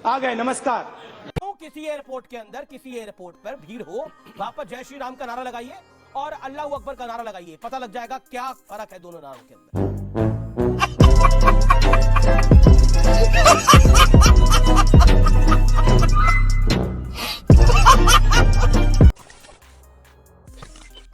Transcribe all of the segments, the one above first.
आ गए, नमस्कार। किसी एयरपोर्ट के अंदर किसी एयरपोर्ट पर भीड़ हो, वहां पर जय श्री राम का नारा लगाइए और अल्लाह अकबर का नारा लगाइए, पता लग जाएगा क्या फर्क है दोनों नारों के अंदर।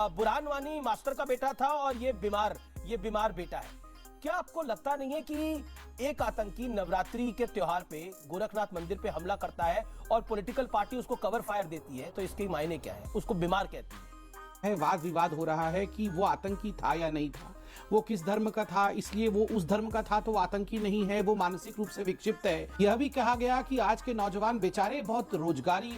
बुरहान वानी मास्टर का बेटा था और ये बीमार बेटा है। क्या आपको लगता नहीं है कि एक आतंकी नवरात्रि के त्योहार पे गोरखनाथ मंदिर पे हमला करता है और पॉलिटिकल पार्टी उसको कवर फायर देती है, तो इसके मायने क्या है? उसको बीमार कहती है। वाद विवाद हो रहा है कि वो आतंकी था या नहीं था, वो किस धर्म का था, इसलिए वो उस धर्म का था तो वो आतंकी नहीं है, वो मानसिक रूप से विक्षिप्त है। यह भी कहा गया कि आज के नौजवान बेचारे बहुत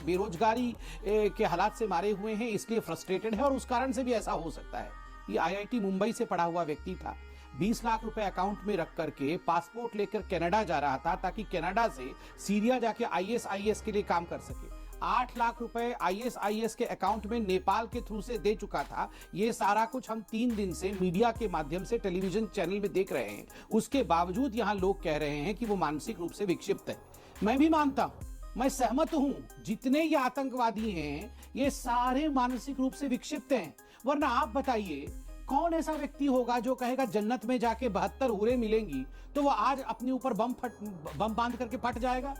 बेरोजगारी के हालात से मारे हुए हैं, इसलिए फ्रस्ट्रेटेड है और उस कारण से भी ऐसा हो सकता है। ये IIT मुंबई से पढ़ा हुआ व्यक्ति था, 20 लाख रुपए अकाउंट में रख करके पासपोर्ट लेकर कनाडा जा रहा था ताकि कनाडा से सीरिया जाके IS के लिए काम कर सके। 8 लाख रुपए IS के अकाउंट में नेपाल के थ्रू से दे चुका था। ये सारा कुछ हम 3 दिन से मीडिया के माध्यम से टेलीविजन चैनल में देख रहे हैं। उसके बावजूद यहाँ लोग कह रहे हैं कि वो मानसिक रूप से विक्षिप्त है। मैं भी मानता हूँ, मैं सहमत हूँ, जितने ये आतंकवादी हैं ये सारे मानसिक रूप से विक्षिप्त हैं। वरना आप बताइए कौन ऐसा व्यक्ति होगा जो कहेगा जन्नत में जाके 72 हूरें मिलेंगी, तो वो आज अपने ऊपर बम बांध करके फट जाएगा?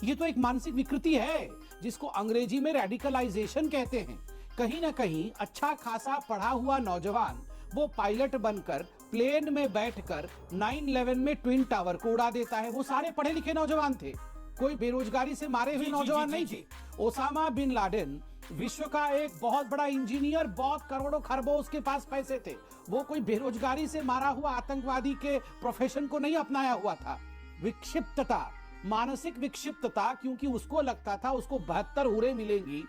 ये तो एक मानसिक विकृति है जिसको अंग्रेजी में रेडिकलाइजेशन कहते हैं। कहीं ना कहीं अच्छा खासा पढ़ा हुआ नौजवान वो पायलट बनकर प्लेन में बैठकर 9/11 में ट्विन टावर को उड़ा देता है। वो सारे पढ़े लिखे नौजवान थे, कोई बेरोजगारी से मारे हुए नौजवान नहीं थे। ओसामा बिन लादेन विश्व का एक बहुत बड़ा इंजीनियर, बहुत करोड़ों खरबों उसके पास पैसे थे, वो कोई बेरोजगारी से मारा हुआ आतंकवादी के प्रोफेशन को नहीं अपनाया हुआ था। विक्षिप्तता, मानसिक विक्षिप्तता, क्योंकि उसको लगता था उसको 72 हूरें मिलेंगी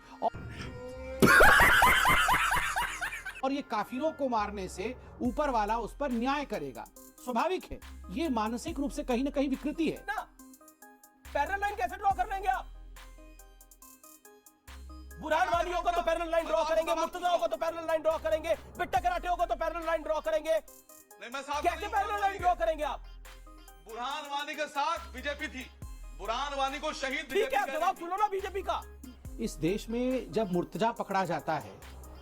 और ये काफिरों को मारने से ऊपर वाला उस पर न्याय करेगा। स्वाभाविक है, ये मानसिक रूप से कहीं ना कहीं विकृति है ना। पैरेलल लाइन कैसे ड्रॉ कर लेंगे आप? बुरहान वालियों को तो पैरेलल लाइन ड्रॉ करेंगे, मुर्तजा को तो पैरेलल लाइन ड्रॉ करेंगे, बिट्टा कराटे को तो पैरेलल लाइन ड्रॉ करेंगे। कैसे पैरेलल लाइन ड्रॉ करेंगे आप? बुरहान वानी के साथ बीजेपी थी, बुरहान वानी को शहीद ठीक है, जवाब सुनो ना बीजेपी का। इस देश में जब मुर्तजा पकड़ा जाता है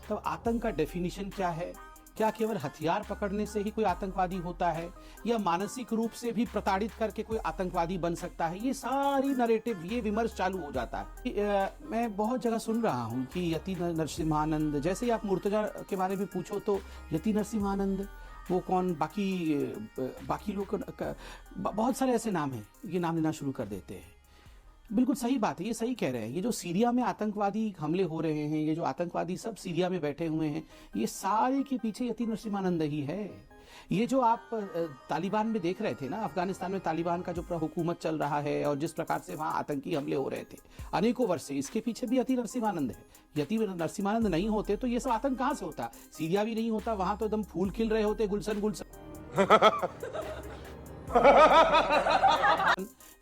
तब आतंक का डेफिनेशन क्या है? क्या केवल हथियार पकड़ने से ही कोई आतंकवादी होता है, या मानसिक रूप से भी प्रताड़ित करके कोई आतंकवादी बन सकता है? ये सारी नरेटिव, ये विमर्श चालू हो जाता है। मैं बहुत जगह सुन रहा हूँ कि यति नरसिम्हानंद, जैसे ही आप मुर्तजा के बारे में पूछो तो यति नरसिम्हानंद वो कौन, बाकी लोग, बहुत सारे ऐसे नाम हैं, ये नाम लेना शुरू कर देते हैं। बिल्कुल सही बात है, ये सही कह रहे हैं। ये जो सीरिया में आतंकवादी हमले हो रहे हैं, ये जो आतंकवादी सब सीरिया में बैठे हुए हैं, ये सारे के पीछे यति नरसिम्हानंद ही है। ये जो आप तालिबान में देख रहे थे ना, अफगानिस्तान में तालिबान का जो हुकूमत चल रहा है और जिस प्रकार से वहां आतंकी हमले हो रहे थे अनेकों वर्ष से, इसके पीछे भी यति नरसिम्हानंद है। यति नरसिम्हानंद नहीं होते तो ये सब आतंक कहां से होता? सीरिया भी नहीं होता, वहां तो एकदम फूल खिल रहे होते, गुलशन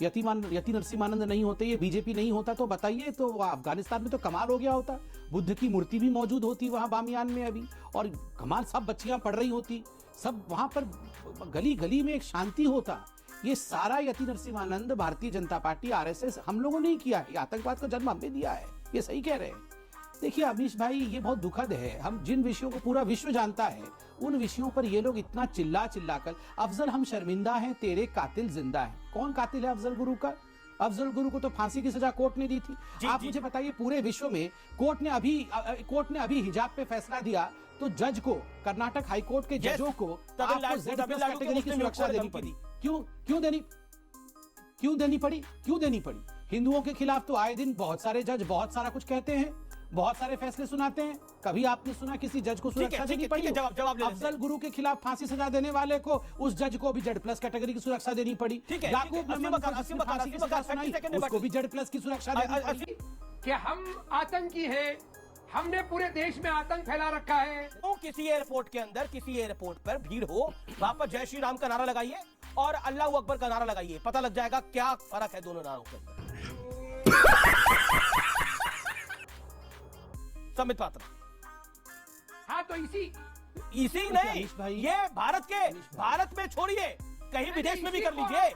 यति नरसिम्हानंद नहीं होते, ये बीजेपी नहीं होता, तो बताइए, तो अफगानिस्तान में तो कमाल हो गया होता। बुद्ध की मूर्ति भी मौजूद होती वहां बामियान में अभी, और कमाल, सब बच्चियां पढ़ रही होती, सब वहां पर गली गली में एक शांति होता। ये सारा यति नरसिम्हानंद, भारतीय जनता पार्टी, RSS, हम लोगों ने ही किया है। आतंकवाद को जन्म हमने दिया है, ये सही कह रहे हैं। देखिए अमीश भाई, ये बहुत दुखद है। हम जिन विषयों को पूरा विश्व जानता है, उन विषयों पर ये लोग इतना चिल्ला कर, अफजल हम शर्मिंदा हैं, तेरे कातिल जिंदा है। कौन कातिल है अफजल गुरु का? अफजल गुरु को तो फांसी की सजा कोर्ट ने दी थी। आप मुझे बताइए, पूरे विश्व में कोर्ट ने अभी हिजाब पे फैसला दिया तो जज को, कर्नाटक हाई कोर्ट के जजों को आपको Z+ कैटेगरी की सुरक्षा देनी पड़ी। क्यों देनी पड़ी? हिंदुओं के खिलाफ तो आए दिन बहुत सारे जज बहुत सारा कुछ कहते हैं, बहुत सारे फैसले सुनाते हैं। कभी आपने सुना किसी जज को सुरक्षा देनी पड़ी? अफजल गुरु के खिलाफ फांसी सजा देने वाले को, उस जज को भी Z+ कैटेगरी की सुरक्षा देनी पड़ी। याकूब उसको भी Z+ की सुरक्षा देनी पड़ी। कि हम आतंकी हैं, हमने पूरे देश में आतंक फैला रखा है। तो किसी एयरपोर्ट के अंदर किसी एयरपोर्ट पर भीड़ हो, वहां पर जय श्री राम का नारा लगाइए और अल्लाह अकबर का नारा लगाइए, पता लग जाएगा क्या फर्क है दोनों नारों के अंदर। समित पात्र। हाँ, तो इसी नहीं, ये भारत में छोड़िए, कहीं विदेश में भी कर लीजिए।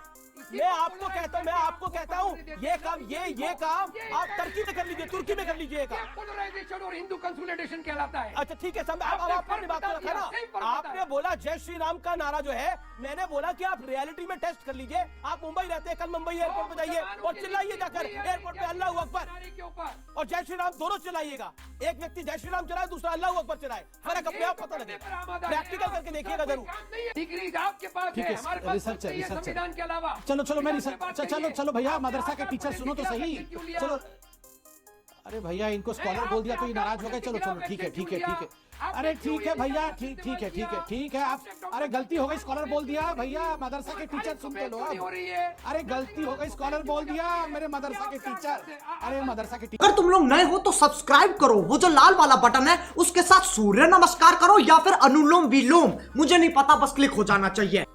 मैं आपको कहता हूँ ये काम आप टर्की में कर लीजिए, तुर्की में कर लीजिए ये काम। पोलराइजेशन और हिंदू कंसोलिडेशन कहलाता है। अच्छा ठीक है, अब आपने अपनी बात को रखा ना। आपने बोला जय श्री राम का नारा जो है, मैंने बोला कि आप रियलिटी में टेस्ट कर लीजिए। आप मुंबई रहते हैं, कल मुंबई एयरपोर्ट पे जाइए और चिल्लाइए जाकर एयरपोर्ट पे अल्लाह अकबर और जय श्री राम दोनों चिल्लाइएगा। एक व्यक्ति जय श्री राम चलाए, दूसरा अल्लाह अकबर चलाए, फर्क अपने आप पता लगेगा। प्रैक्टिकल करके देखिएगा जरूर। डिग्रीज आपके पास ठीक है, है, हमारे पास रिसर्च है, नहीं है रिसर्च है। संविधान के अलावा। चलो मैं संविधान पे बात चलो करिए। भैया, आप मदरसा के आप टीचर सुनो तो political सही। क्यों लिया? चलो, अरे भैया इनको स्कॉलर बोल दिया तो ये नाराज हो गए। चलो ठीक है। अरे ठीक है भैया, ठीक है। आप अरे गलती हो गई, स्कॉलर बोल दिया भैया। मदरसा के टीचर सुन तो लो अब। अरे गलती हो गई, स्कॉलर बोल दिया मेरे मदरसा के टीचर। अरे मदरसा के टीचर, अगर तुम लोग नए हो तो सब्सक्राइब करो, वो जो लाल वाला बटन है उसके साथ सूर्य नमस्कार करो या फिर अनुलोम विलोम, मुझे नहीं पता, बस क्लिक हो जाना चाहिए।